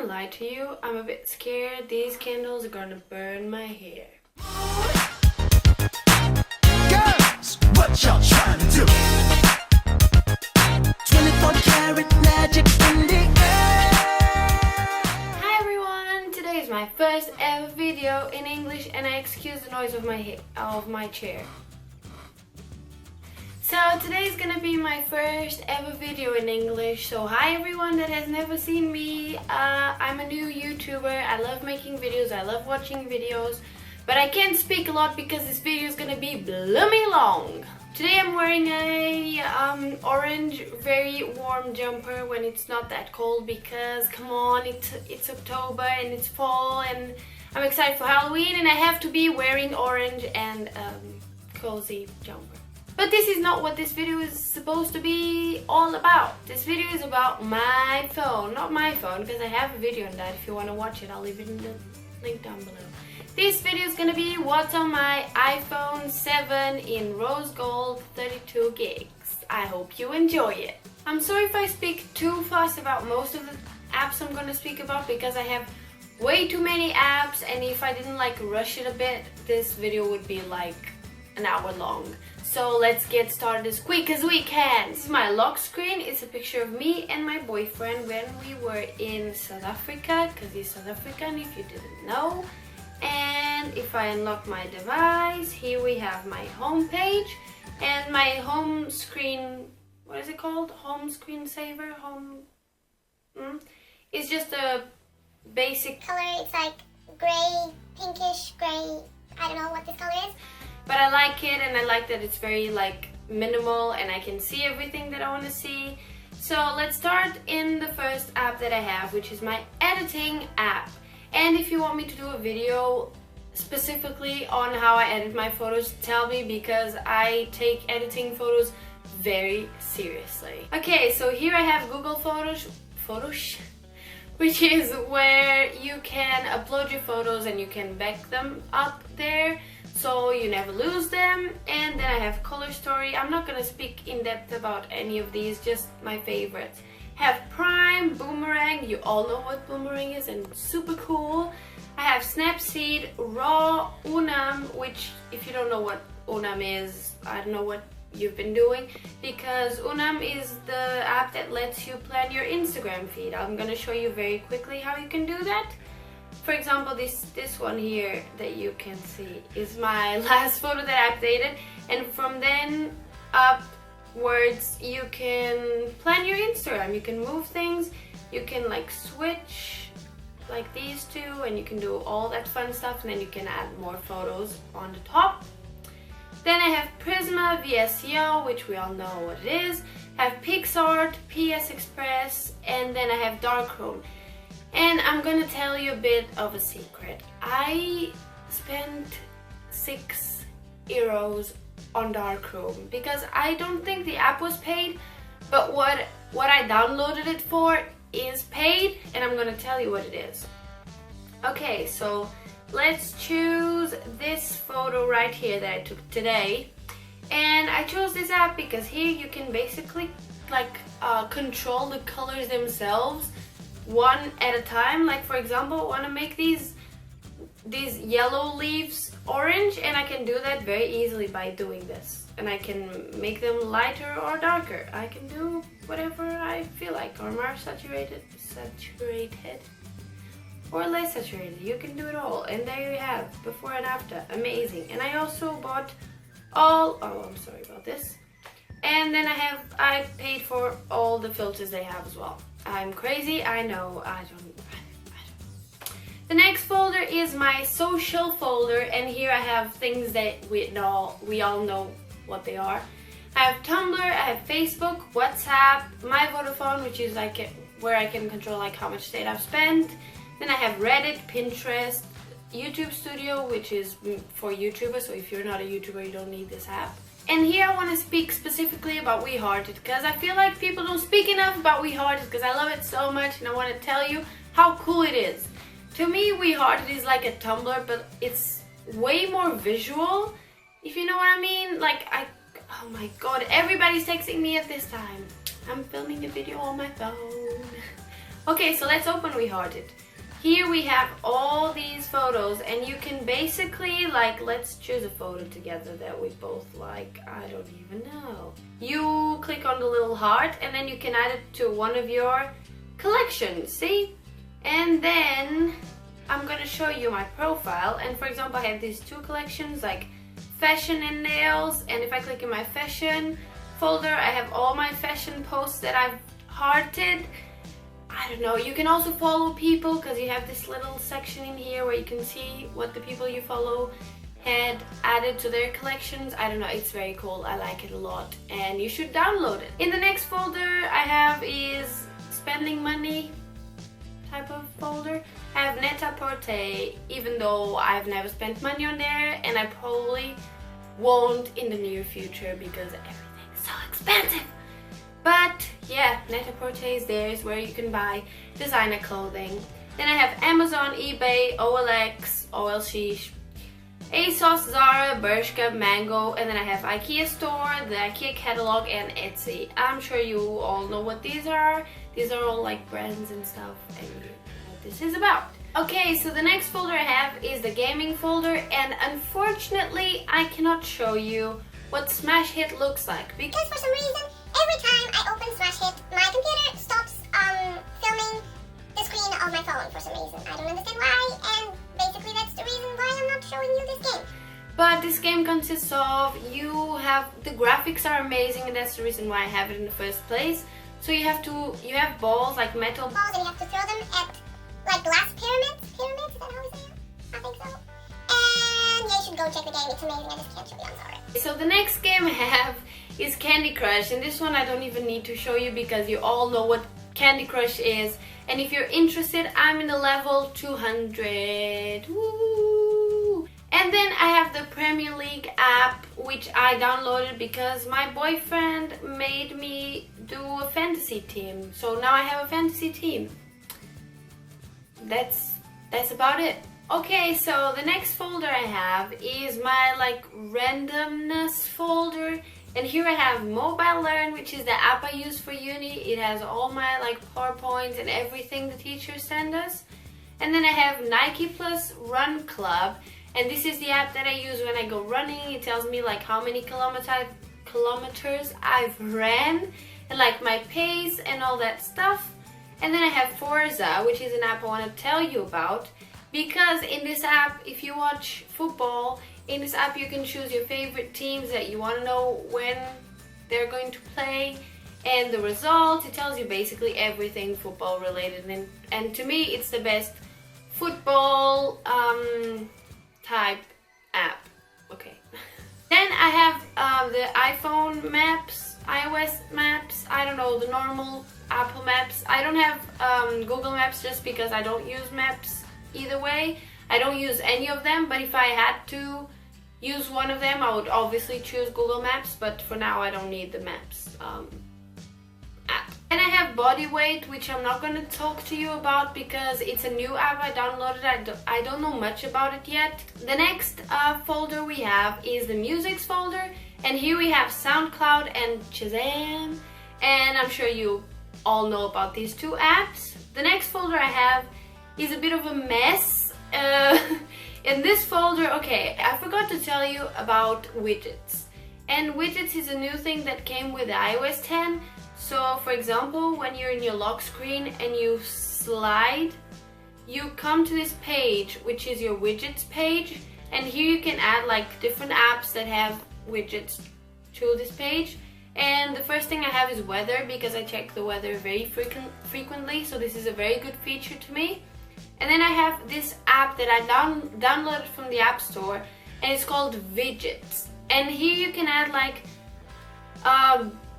gonna lie to you, I'm a bit scared. These candles are gonna burn my hair. Girls, what y'all trying to do? 24 karat magic in the air. Hi everyone! Today is my first ever video in English and I excuse the noise of my chair. So today is gonna be my first ever video in English. So hi everyone that has never seen me. I'm a new YouTuber. I love making videos. I love watching videos. But I can't speak a lot because this video is gonna be blooming long. Today I'm wearing a orange, very warm jumper when it's not that cold because come on, it's October and it's fall and I'm excited for Halloween and I have to be wearing orange and cozy jumper. But this is not what this video is supposed to be all about. This video is about my phone, not my phone, because I have a video on that. If you want to watch it, I'll leave it in the link down below. This video is going to be what's on my iPhone 7 in rose gold 32 gigs. I hope you enjoy it. I'm sorry if I speak too fast about most of the apps I'm going to speak about because I have way too many apps, and if I didn't rush it a bit, this video would be like an hour long. So let's get started as quick as we can. This is my lock screen. It's a picture of me and my boyfriend when we were in South Africa, because he's South African if you didn't know. And if I unlock my device, here we have my home page and my home screen. What is it called? Home screensaver? It's just a basic color. It's like gray, pinkish gray. I don't know what this color is. But I like it, and I like that it's very minimal and I can see everything that I want to see. So let's start in the first app that I have, which is my editing app. And if you want me to do a video specifically on how I edit my photos, tell me because I take editing photos very seriously. Okay, so here I have Google Photos, which is where you can upload your photos and you can back them up there, so you never lose them. And then I have Color Story. I'm not gonna speak in depth about any of these, just my favorites. Have Prime, Boomerang, you all know what Boomerang is and it's super cool. I have Snapseed, Raw, Unam, which if you don't know what Unam is, I don't know what you've been doing, because Unam is the app that lets you plan your Instagram feed. I'm gonna show you very quickly how you can do that. For example, this one here that you can see is my last photo that I updated, and from then upwards you can plan your Instagram. You can move things, you can switch like these two, and you can do all that fun stuff, and then you can add more photos on the top. Then I have Prisma, VSCO, which we all know what it is. I have PixArt, PS Express, and then I have Darkroom. And I'm gonna tell you a bit of a secret. I spent €6 on Darkroom because I don't think the app was paid, but what I downloaded it for is paid, and I'm gonna tell you what it is. Okay, so let's choose this photo right here that I took today. And I chose this app because here you can basically control the colors themselves one at a time. Like for example, I want to make these yellow leaves orange, and I can do that very easily by doing this. And I can make them lighter or darker. I can do whatever I feel like, or more saturated or less saturated. You can do it all, and there you have before and after. Amazing. And I also bought I'm sorry about this. And then I paid for all the filters they have as well. I'm crazy, I know. I don't. The next folder is my social folder, and here I have things that we all know what they are. I have Tumblr, I have Facebook, WhatsApp, my Vodafone, which is where I can control how much data I've spent. Then I have Reddit, Pinterest, YouTube Studio, which is for YouTubers, so if you're not a YouTuber, you don't need this app. And here I want to speak specifically about We Hearted, because I feel like people don't speak enough about We Hearted, because I love it so much, and I want to tell you how cool it is. To me, We Hearted is like a Tumblr, but it's way more visual, if you know what I mean. Oh my god, everybody's texting me at this time. I'm filming a video on my phone. Okay, so let's open WeHearted. Here we have all these photos, and you can basically, like, let's choose a photo together that we both like. I don't even know. You click on the little heart, and then you can add it to one of your collections, see? And then I'm gonna show you my profile, and for example, I have these two collections, like fashion and nails, and if I click in my fashion folder, I have all my fashion posts that I've hearted. I don't know, you can also follow people because you have this little section in here where you can see what the people you follow had added to their collections. I don't know, it's very cool. I like it a lot and you should download it. In the next folder I have is spending money type of folder. I have Net-a-Porter, even though I've never spent money on there and I probably won't in the near future because everything's so expensive. But yeah, Net-a-Porter is there, is where you can buy designer clothing. Then I have Amazon, eBay, OLX, OLX, ASOS, Zara, Bershka, Mango, and then I have IKEA store, the IKEA catalog, and Etsy. I'm sure you all know what these are. These are all like brands and stuff, and you know what this is about. Okay, so the next folder I have is the gaming folder, and unfortunately I cannot show you what Smash Hit looks like Because for some reason, every time I open Smash Hit, my computer stops filming the screen of my phone for some reason. I don't understand why, and basically that's the reason why I'm not showing you this game. But this game consists of, the graphics are amazing, and that's the reason why I have it in the first place. So you have balls, like metal balls, and you have to throw them at like glass pyramids. Pyramids, is that how we say it? I think so. And yeah, you should go check the game, it's amazing. I just can't show you, I'm sorry. So the next game I have is Candy Crush, and this one I don't even need to show you because you all know what Candy Crush is. And if you're interested, I'm in the level 200. Woo! And then I have the Premier League app, which I downloaded because my boyfriend made me do a fantasy team. So now I have a fantasy team. That's about it. Okay, so the next folder I have is my like randomness folder, and here I have Mobile Learn, which is the app I use for uni. It has all my like PowerPoints and everything the teachers send us. And then I have Nike Plus Run Club, and this is the app that I use when I go running. It tells me like how many kilometers I've ran and like my pace and all that stuff. And then I have Forza, which is an app I want to tell you about. Because in this app, if you watch football, in this app you can choose your favorite teams that you want to know when they're going to play and the results. It tells you basically everything football related, and to me it's the best football type app. Okay. Then I have the iPhone maps, iOS maps, I don't know, the normal Apple maps. I don't have Google Maps just because I don't use maps either way. I don't use any of them, but if I had to use one of them, I would obviously choose Google Maps, but for now I don't need the Maps app. And I have Body Weight, which I'm not going to talk to you about because it's a new app I downloaded. I don't know much about it yet. The next folder we have is the Musics folder, and here we have SoundCloud and Shazam, and I'm sure you all know about these two apps. The next folder I have is a bit of a mess. In this folder, okay, I forgot to tell you about widgets. And widgets is a new thing that came with iOS 10. So for example, when you're in your lock screen and you slide, you come to this page, which is your widgets page, and here you can add like different apps that have widgets to this page. And the first thing I have is weather, because I check the weather very frequently, so this is a very good feature to me. And then I have this app that I downloaded from the App Store, and it's called Widgets. And here you can add like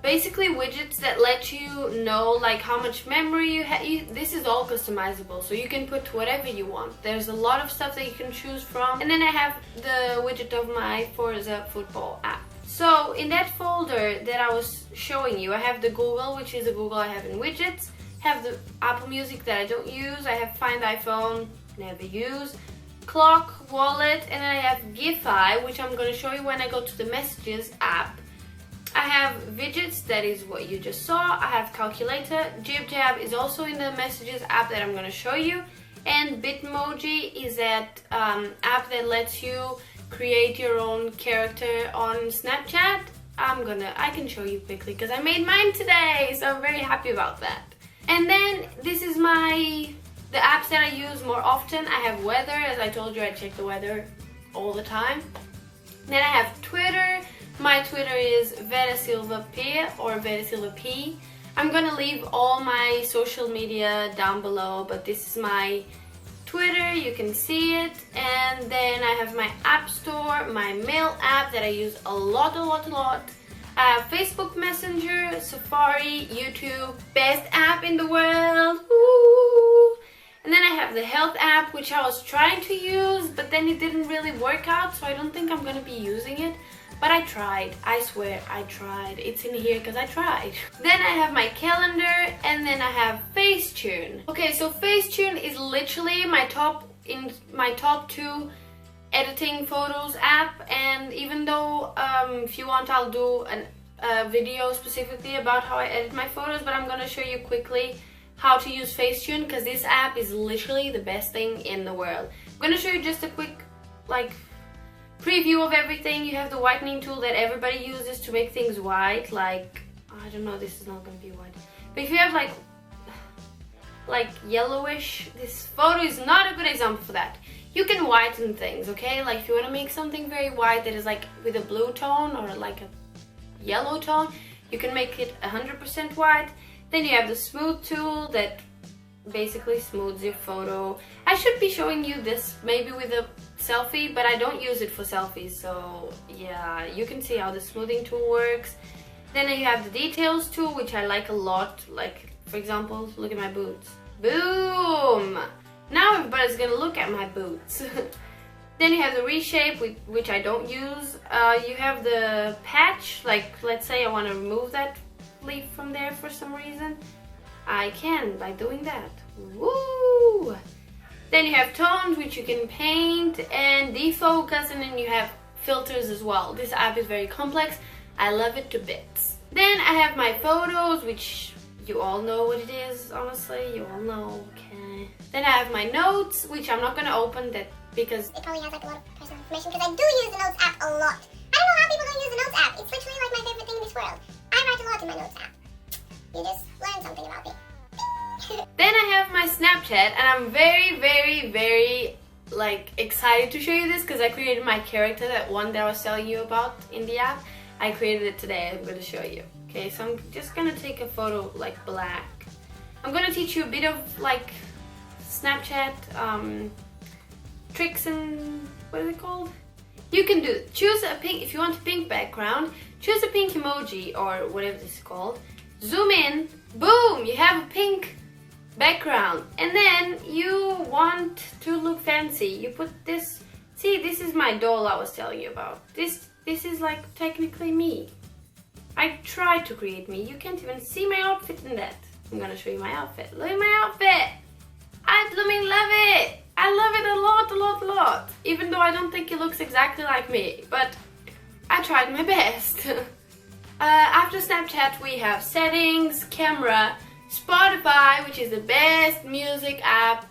basically widgets that let you know like how much memory you have. This is all customizable, so you can put whatever you want. There's a lot of stuff that you can choose from. And then I have the widget of my Forza football app. So in that folder that I was showing you, I have the Google, which is the Google I have in widgets. Have the Apple Music that I don't use. I have Find iPhone, never use. Clock, Wallet, and then I have Giphy, which I'm going to show you when I go to the Messages app. I have Widgets, that is what you just saw. I have Calculator. Jib-Jab is also in the Messages app that I'm going to show you. And Bitmoji is that app that lets you create your own character on Snapchat. I can show you quickly because I made mine today, so I'm very happy about that. And then this is the apps that I use more often. I have weather, as I told you, I check the weather all the time. Then I have Twitter. My Twitter is Vera Silva P or Vera Silva P. I'm gonna leave all my social media down below, but this is my Twitter, you can see it. And then I have my app store, my mail app that I use a lot. I have Facebook Messenger, Safari, YouTube, best app in the world. Woo! And then I have the health app, which I was trying to use, but then it didn't really work out, so I don't think I'm gonna be using it. But I tried, I swear I tried. It's in here because I tried. Then I have my calendar, and then I have Facetune. Okay, so Facetune is literally my top 2 editing photos app, and even though if you want I'll do a video specifically about how I edit my photos, but I'm gonna show you quickly how to use Facetune because this app is literally the best thing in the world. I'm gonna show you just a quick preview of everything. You have the whitening tool that everybody uses to make things white, like, I don't know, this is not gonna be white, but if you have like yellowish, this photo is not a good example for that. You can whiten things, okay? Like if you want to make something very white that is like with a blue tone or like a yellow tone, you can make it 100% white. Then you have the smooth tool that basically smooths your photo. I should be showing you this maybe with a selfie, but I don't use it for selfies, so yeah, you can see how the smoothing tool works. Then you have the details tool, which I like a lot. Like for example, look at my boots. Boom! Now everybody's gonna look at my boots. Then you have the reshape, which I don't use. You have the patch, like let's say I want to remove that leaf from there for some reason. I can by doing that. Woo! Then you have tones, which you can paint and defocus, and then you have filters as well. This app is very complex. I love it to bits. Then I have my photos, which you all know what it is, honestly. You all know, okay. Then I have my notes, which I'm not gonna open that because it probably has like a lot of personal information because I do use the Notes app a lot. I don't know how people don't use the Notes app. It's literally like my favorite thing in this world. I write a lot in my Notes app. You just learn something about me. Then I have my Snapchat, and I'm very like excited to show you this because I created my character, that one that I was telling you about in the app. I created it today. I'm going to show you. Okay, so I'm just going to take a photo like black. I'm going to teach you a bit of like Snapchat tricks and what is it called? You can choose a pink, if you want a pink background, choose a pink emoji or whatever this is called. Zoom in, boom, you have a pink background. And then you want to look fancy. You put this, see, this is my doll I was telling you about. This is like technically me. I tried to create me. You can't even see my outfit in that. I'm gonna show you my outfit. Look at my outfit. I blooming love it. I love it a lot. Even though I don't think it looks exactly like me, but I tried my best. After Snapchat we have settings, camera, Spotify, which is the best music app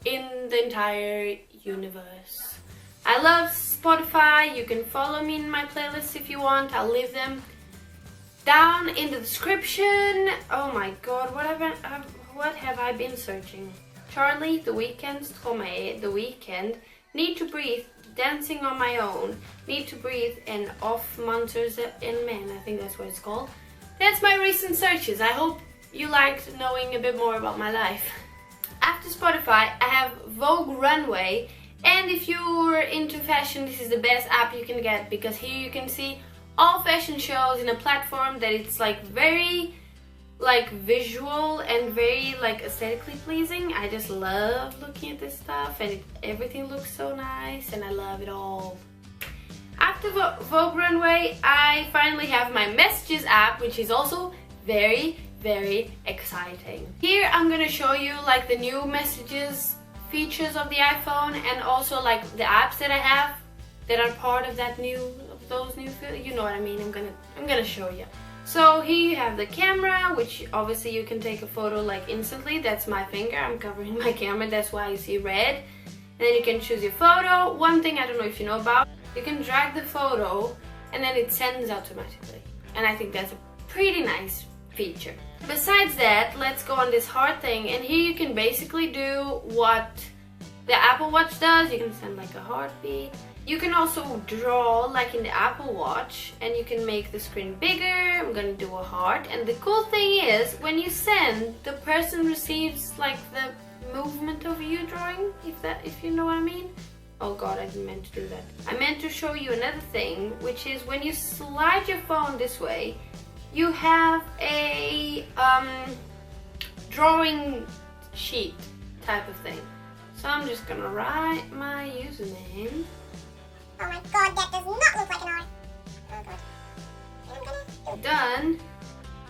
in the entire universe. I love Spotify. You can follow me in my playlists if you want. I'll leave them down in the description. Oh my god, what have I been searching? Charlie, The Weeknd, Stromae, The Weeknd, Need to Breathe, Dancing on My Own, Need to Breathe, and Off Monsters and Men. I think that's what it's called. That's my recent searches. I hope you liked knowing a bit more about my life. After Spotify, I have Vogue Runway, and if you're into fashion, this is the best app you can get because here you can see all fashion shows in a platform that it's like very like visual and very like aesthetically pleasing. I just love looking at this stuff, and everything looks so nice, and I love it all. After Vogue Runway, I finally have my Messages app, which is also very exciting. Here I'm gonna show you like the new messages features of the iPhone, and also like the apps that I have that are part of that new those new filters. You know what I mean. I'm gonna show you. So here you have the camera, which obviously you can take a photo like instantly. That's my finger. I'm covering my camera. That's why you see red. And then you can choose your photo. One thing I don't know if you know about, you can drag the photo and then it sends automatically. And I think that's a pretty nice feature. Besides that, let's go on this heart thing, and here you can basically do what the Apple Watch does. You can send like a heartbeat. You can also draw like in the Apple Watch, and you can make the screen bigger. I'm gonna do a heart, and the cool thing is when you send, the person receives like the movement of you drawing, if you know what I mean. Oh god, I didn't mean to do that. I meant to show you another thing, which is when you slide your phone this way, you have a drawing sheet type of thing. So I'm just gonna write my username. Oh my god, that does not look like an R. Oh god. Done.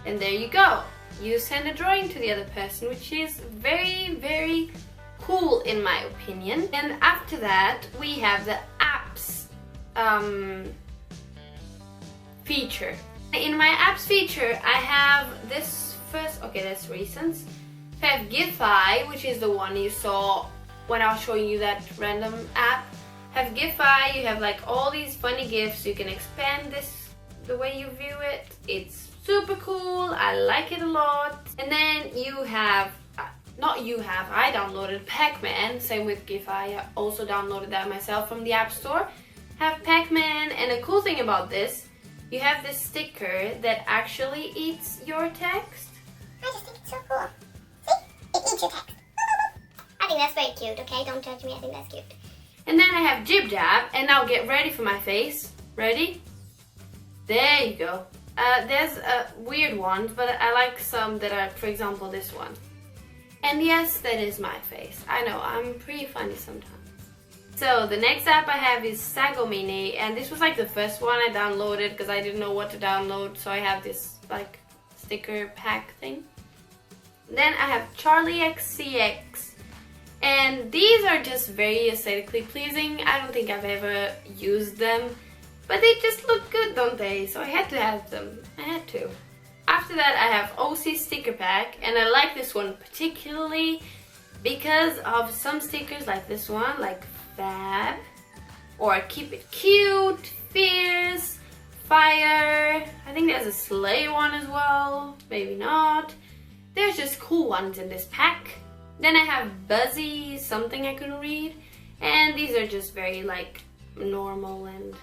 And there you go. You send a drawing to the other person, which is very, very cool in my opinion. And after that, we have the apps feature. In my apps feature, I have this first, okay, that's recent. I have Giphy, which is the one you saw when I was showing you that random app. I have Giphy, you have like all these funny GIFs. You can expand this the way you view it. It's super cool, I like it a lot. And then you have, I downloaded Pac-Man, same with Giphy. I also downloaded that myself from the App Store. Have Pac-Man, and the cool thing about this, you have this sticker that actually eats your text. I just think it's so cool. See? It eats your text. I think that's very cute, okay? Don't judge me, I think that's cute. And then I have Jib Jab, and now get ready for my face. Ready? There you go. There's weird ones, but I like some that are, for example, this one. And yes, that is my face. I know, I'm pretty funny sometimes. So the next app I have is Sago Mini, and this was like the first one I downloaded because I didn't know what to download, so I have this like sticker pack thing. Then I have Charlie XCX, and these are just very aesthetically pleasing. I don't think I've ever used them, but they just look good, don't they? So I had to have them. I had to. After that I have OC sticker pack, and I like this one particularly because of some stickers like this one, like Fab, or Keep It Cute, Fierce, Fire. I think there's a Slay one as well, maybe not. There's just cool ones in this pack. Then I have Buzzy, something I couldn't read, and these are just very like normal and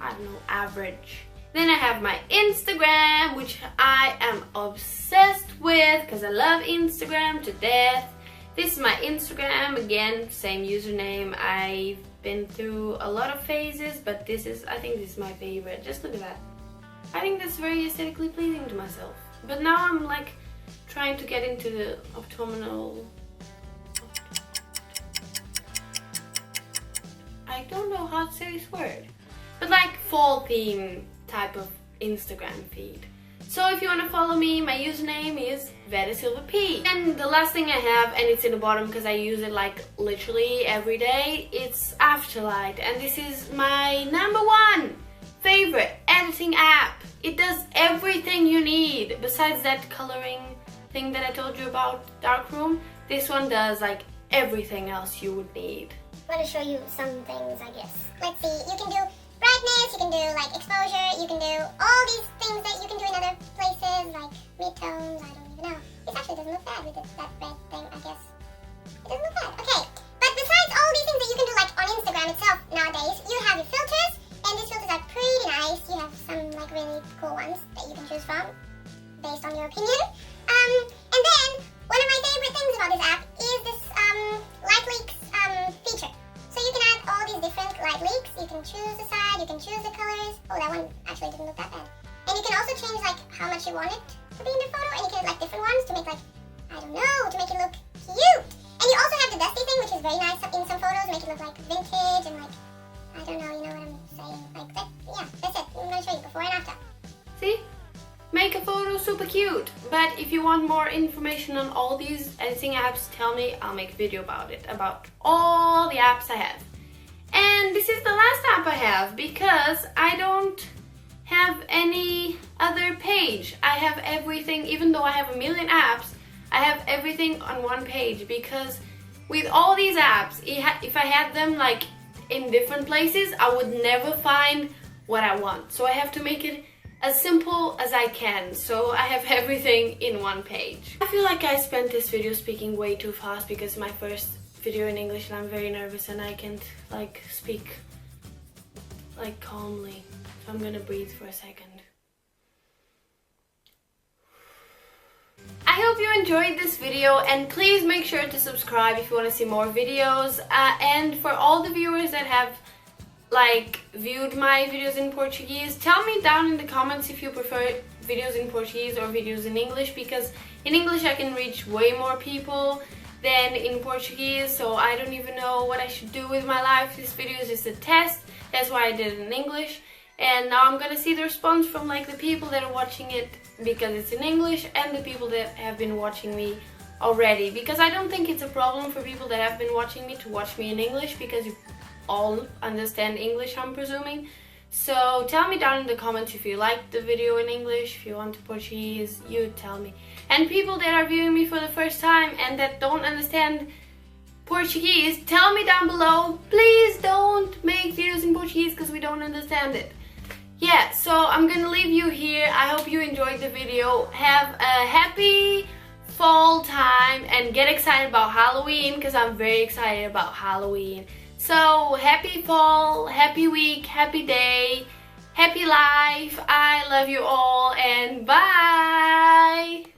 I don't know, average. Then I have my Instagram, which I am obsessed with because I love Instagram to death. This is my Instagram, again, same username. I've been through a lot of phases, but I think this is my favorite. Just look at that. I think that's very aesthetically pleasing to myself. But now I'm like trying to get into the autumnal. I don't know how to say this word. But like fall theme type of Instagram feed. So if you want to follow me, my username is Vera Silva P. And the last thing I have, and it's in the bottom because I use it like literally every day, it's Afterlight. And this is my #1 favorite editing app. It does everything you need. Besides that coloring thing that I told you about, Darkroom, this one does like everything else you would need. I'm going to show you some things, I guess. Let's see, you can do brightness, you can do like exposure, you can do all these things that you can do in other places, like midtones, I don't even know. This actually doesn't look bad with that red thing, I guess. It doesn't look bad. Okay, but besides all these things that you can do like on Instagram itself nowadays, you have your filters, and these filters are pretty nice. You have some like really cool ones that you can choose from, based on your opinion. And then, one of my favorite things about this app is this light leaks feature. So you can add all these different light leaks. You can choose the side, you can choose the colors. Oh, that one actually didn't look that bad. And you can also change like how much you want it to be in the photo, and you can add like different ones to make like, I don't know, to make it look cute. And you also have the dusty thing, which is very nice in some photos, make it look like vintage and like, I don't know, you know what I'm saying. Like that, yeah, that's it. I'm gonna show you before and after. See? Make a photo super cute. But if you want more information on all these editing apps, tell me, I'll make a video about it, about all the apps I have. And this is the last app I have because I don't have any other page. I have everything, even though I have a million apps, I have everything on one page because with all these apps, if I had them like in different places, I would never find what I want. So I have to make it as simple as I can. So I have everything in one page. I feel like I spent this video speaking way too fast because it's my first video in English and I'm very nervous and I can't like speak like calmly. So I'm gonna breathe for a second. I hope you enjoyed this video and please make sure to subscribe if you want to see more videos. And for all the viewers that have like viewed my videos in Portuguese, tell me down in the comments if you prefer videos in Portuguese or videos in English, because in English I can reach way more people than in Portuguese, so I don't even know what I should do with my life. This video is just a test, that's why I did it in English. And now I'm gonna see the response from like the people that are watching it because it's in English and the people that have been watching me already, because I don't think it's a problem for people that have been watching me to watch me in English because you all understand English, I'm presuming. So tell me down in the comments if you liked the video in English, if you want Portuguese, you tell me. And people that are viewing me for the first time and that don't understand Portuguese, tell me down below, please don't make videos in Portuguese because we don't understand it. Yeah, so I'm gonna leave you here. I hope you enjoyed the video. Have a happy fall time and get excited about Halloween because I'm very excited about Halloween. So happy fall, happy week, happy day, happy life. I love you all and bye!